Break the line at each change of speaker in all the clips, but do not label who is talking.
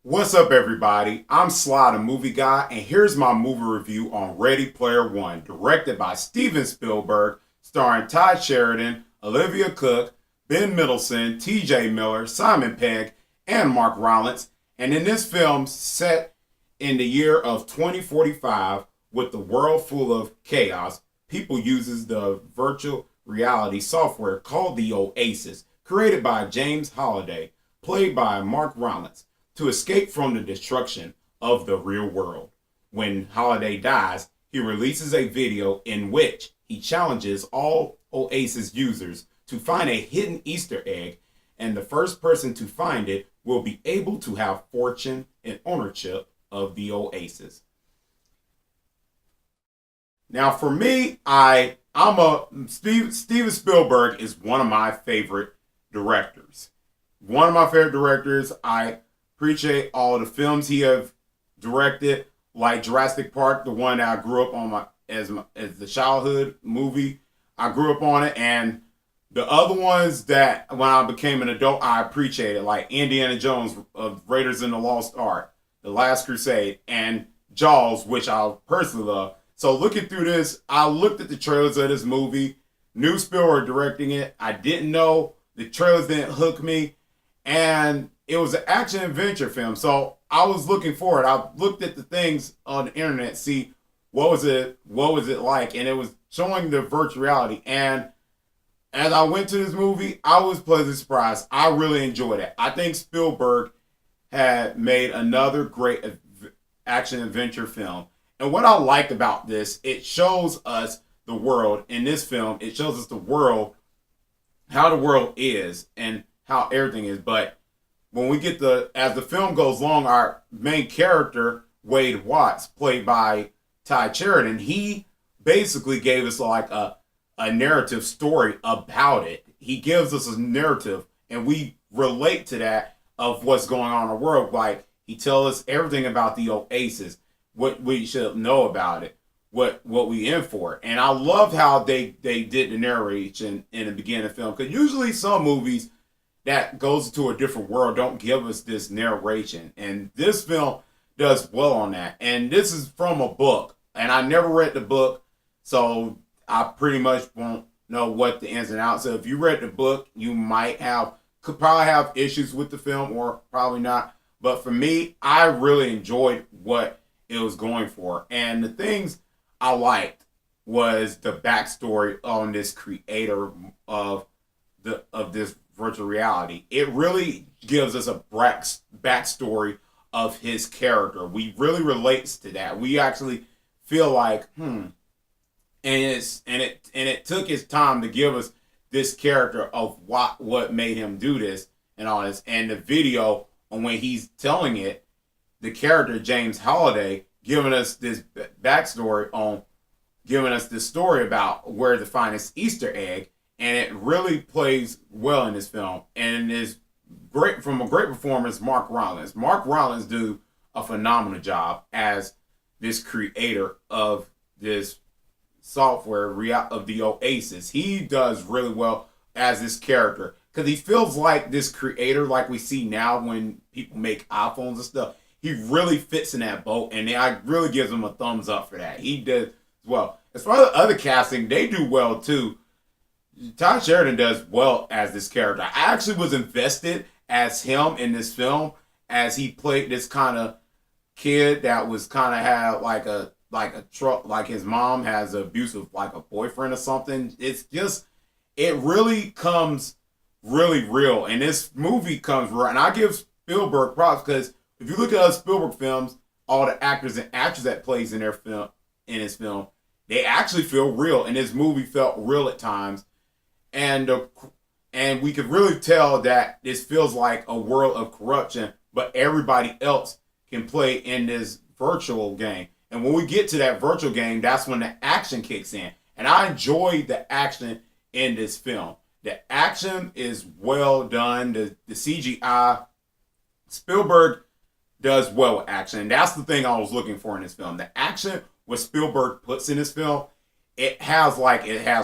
What's up, everybody? I'm Sly The Movie Guy, and here's my movie review on Ready Player One, directed by Steven Spielberg, starring Ty Sheridan, Olivia Cooke, Ben Mendelsohn, T.J. Miller, Simon Pegg, and Mark Rylance. And in this film, set in the year of 2045, with the world full of chaos, people uses the virtual reality software called the Oasis, created by James Holliday, played by Mark Rylance, to escape from the destruction of the real world. When Holiday dies, he releases a video in which he challenges all Oasis users to find a hidden Easter egg, and the first person to find it will be able to have fortune and ownership of the Oasis. Now, for me, Steven Spielberg is one of my favorite directors. One of my favorite directors. I appreciate all the films he have directed, like Jurassic Park, the one that I grew up on as the childhood movie. I grew up on it, and the other ones that when I became an adult I appreciated, like Indiana Jones of Raiders in the Lost Ark, The Last Crusade, and Jaws, which I personally love. So looking through this, I looked at the trailers of this movie, knew Spielberg directing it. I didn't know the trailers didn't hook me, and it was an action adventure film. So I was looking for it. I looked at the things on the internet, see what was it like, and it was showing the virtual reality. And as I went to this movie, I was pleasantly surprised. I really enjoyed it. I think Spielberg had made another great action adventure film. And what I liked about this, it shows us the world in this film. It shows us the world, how the world is and how everything is. But when we get as the film goes along, our main character, Wade Watts, played by Ty Sheridan, he basically gave us like a narrative story about it. He gives us a narrative, and we relate to that of what's going on in the world. Like, he tells us everything about the Oasis, what we should know about it, what we in for. And I loved how they did the narration in the beginning of the film, because usually some movies that goes to a different world don't give us this narration, and this film does well on that. And this is from a book, and I never read the book, so I pretty much won't know what the ins and outs. So if you read the book, you could probably have issues with the film, or probably not. But for me, I really enjoyed what it was going for, and the things I liked was the backstory on this creator of this virtual reality. It really gives us a backstory of his character. We really relates to that. We actually feel like, and it took his time to give us this character of what made him do this and all this. And the video, on when he's telling it, the character James Holliday giving us this backstory on giving us this story about where to find this Easter egg. And it really plays well in this film, and is great from a great performance. Mark Rylance do a phenomenal job as this creator of this software of the Oasis. He does really well as this character, because he feels like this creator, like we see now when people make iPhones and stuff. He really fits in that boat, and I really gives him a thumbs up for that. He does well. As far as the other casting, they do well too. Ty Sheridan does well as this character. I actually was invested as him in this film, as he played this kind of kid that was kind of had like a truck, like his mom has an abusive, like a boyfriend or something. It's just, it really comes really real, and this movie comes real. And I give Spielberg props, because if you look at other Spielberg films, all the actors and actors that plays in his film, they actually feel real, and this movie felt real at times. And we could really tell that this feels like a world of corruption, but everybody else can play in this virtual game. And when we get to that virtual game, that's when the action kicks in. And I enjoyed the action in this film. The action is well done. The CGI, Spielberg does well with action. And that's the thing I was looking for in this film. The action, what Spielberg puts in this film, it has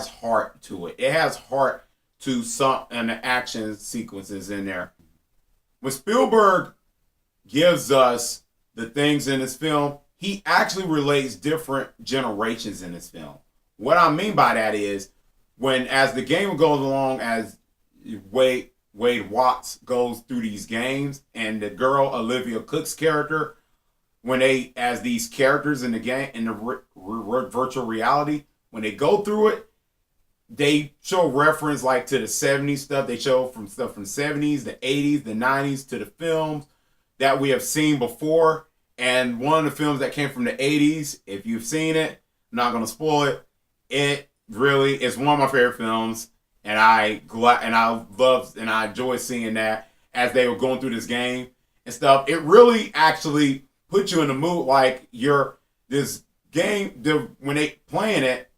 heart to it. It has heart to some and the action sequences in there. When Spielberg gives us the things in this film, he actually relates different generations in this film. What I mean by that is when as the game goes along, as Wade Watts goes through these games, and the girl Olivia Cooke's character, when they as these characters in the game in the virtual reality, when they go through it, they show reference like to the 70s stuff. They show from stuff from 70s, the 80s, the 90s to the films that we have seen before. And one of the films that came from the 80s, if you've seen it, I'm not going to spoil it. It really is one of my favorite films, and I enjoy seeing that as they were going through this game and stuff. It really actually puts you in the mood, like this game. When they playing it,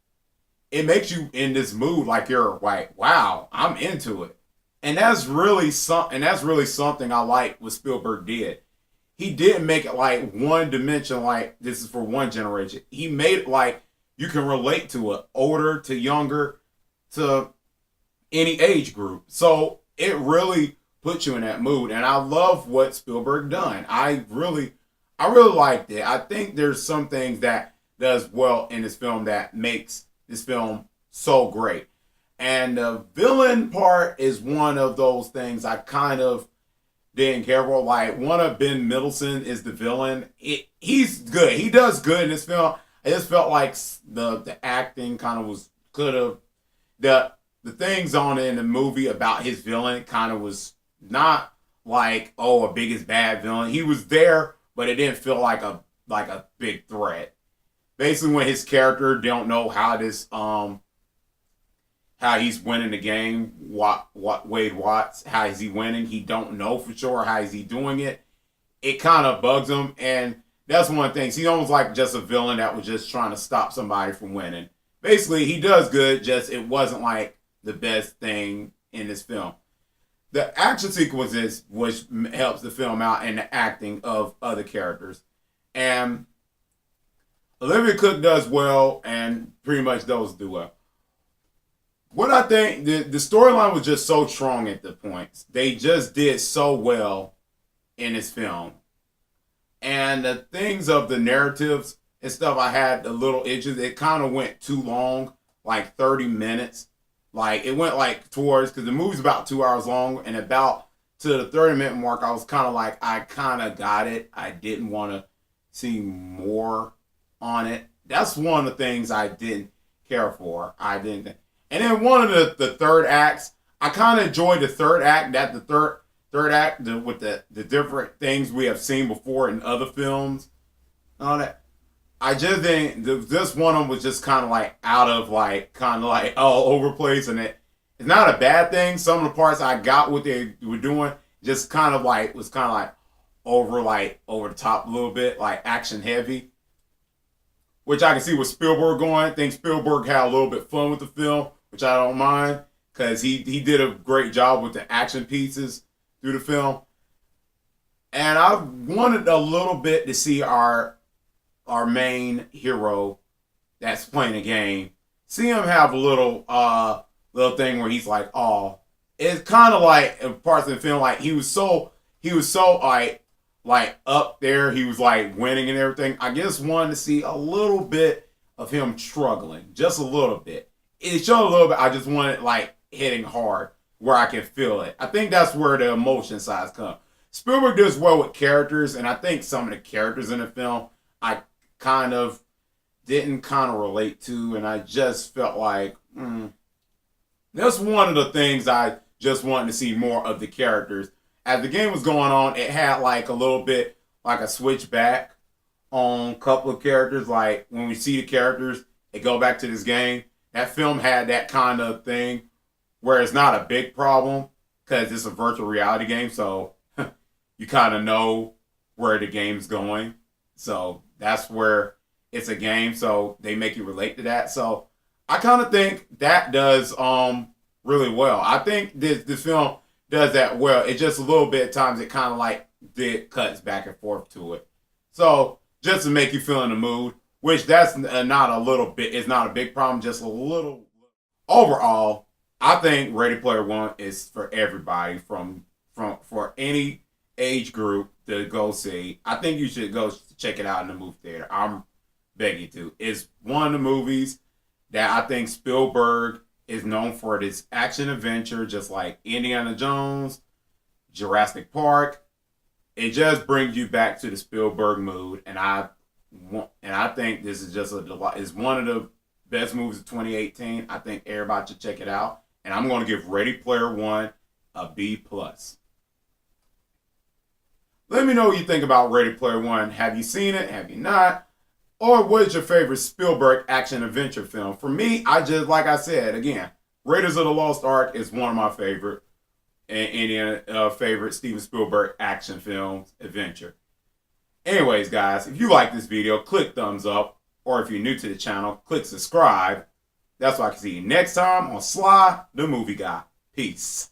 it makes you in this mood, like you're like, wow, I'm into it, and that's really something. And that's really something I like what Spielberg did. He didn't make it like one dimension, like this is for one generation. He made it like you can relate to it, older to younger, to any age group. So it really puts you in that mood. And I love what Spielberg done. I really liked it. I think there's some things that does well in this film that makes this film so great. And the villain part is one of those things I kind of didn't care for. Like, one of Ben Mendelsohn is the villain. He's good. He does good in this film. I just felt like the acting kind of could have the things on it in the movie about his villain kind of was not like, oh, a biggest bad villain. He was there, but it didn't feel like a big threat. Basically, when his character don't know how how he's winning the game, Wade Watts, how is he winning? He don't know for sure how is he doing it. It kind of bugs him, and that's one of the things. He's almost like just a villain that was just trying to stop somebody from winning. Basically, he does good, just it wasn't like the best thing in this film. The action sequences, which helps the film out, and the acting of other characters. And Olivia Cooke does well, and pretty much those do well. What I think, the storyline was just so strong at the points. They just did so well in this film. And the things of the narratives and stuff, I had a little itches. It kind of went too long, like 30 minutes. Like, it went like towards, because the movie's about 2 hours long, and about to the 30-minute mark, I was kind of like, I kind of got it. I didn't want to see more on it. That's one of the things I didn't care for. I didn't. And then one of the third acts, I kind of enjoyed the third act. That the third act with the different things we have seen before in other films, and all that. I just didn't. This one of them was just kind of like out of like kind of like all over place, and it's not a bad thing. Some of the parts I got what they were doing just kind of like was kind of like over the top a little bit, like action heavy. Which I can see with Spielberg going. I think Spielberg had a little bit fun with the film, which I don't mind, because he did a great job with the action pieces through the film. And I wanted a little bit to see our main hero that's playing the game, see him have a little thing where he's like, oh, it's kind of like parts of the film, like he was so like up there, he was like winning and everything. I just wanted to see a little bit of him struggling, just a little bit. It showed a little bit. I just wanted like hitting hard where I can feel it. I think that's where the emotion sides come. Spielberg does well with characters, and I think some of the characters in the film I kind of didn't kind of relate to, and I just felt like that's one of the things I just wanted to see more of the characters. As the game was going on, it had like a little bit like a switch back on a couple of characters. Like when we see the characters, they go back to this game. That film had that kind of thing where it's not a big problem because it's a virtual reality game. So you kind of know where the game's going. So that's where it's a game. So they make you relate to that. So I kind of think that does really well. I think this film does that well. It just a little bit at times it kind of like cuts back and forth to it. So just to make you feel in the mood, which that's not a little bit, it's not a big problem, just a little. Overall, I think Ready Player One is for everybody, for any age group to go see. I think you should go check it out in the movie theater. I'm begging you to. It's one of the movies that I think Spielberg is known for this action adventure, just like Indiana Jones, Jurassic Park. It just brings you back to the Spielberg mood, and I think this is just a delight. It's one of the best movies of 2018. I think everybody should check it out, and I'm going to give Ready Player One a B plus. Let me know what you think about Ready Player One. Have you seen it? Have you not? Or what is your favorite Spielberg action adventure film? For me, I just, like I said, again, Raiders of the Lost Ark is one of my favorite and favorite Steven Spielberg action films, adventure. Anyways, guys, if you like this video, click thumbs up. Or if you're new to the channel, click subscribe. That's why I can see you next time on Sly the Movie Guy. Peace.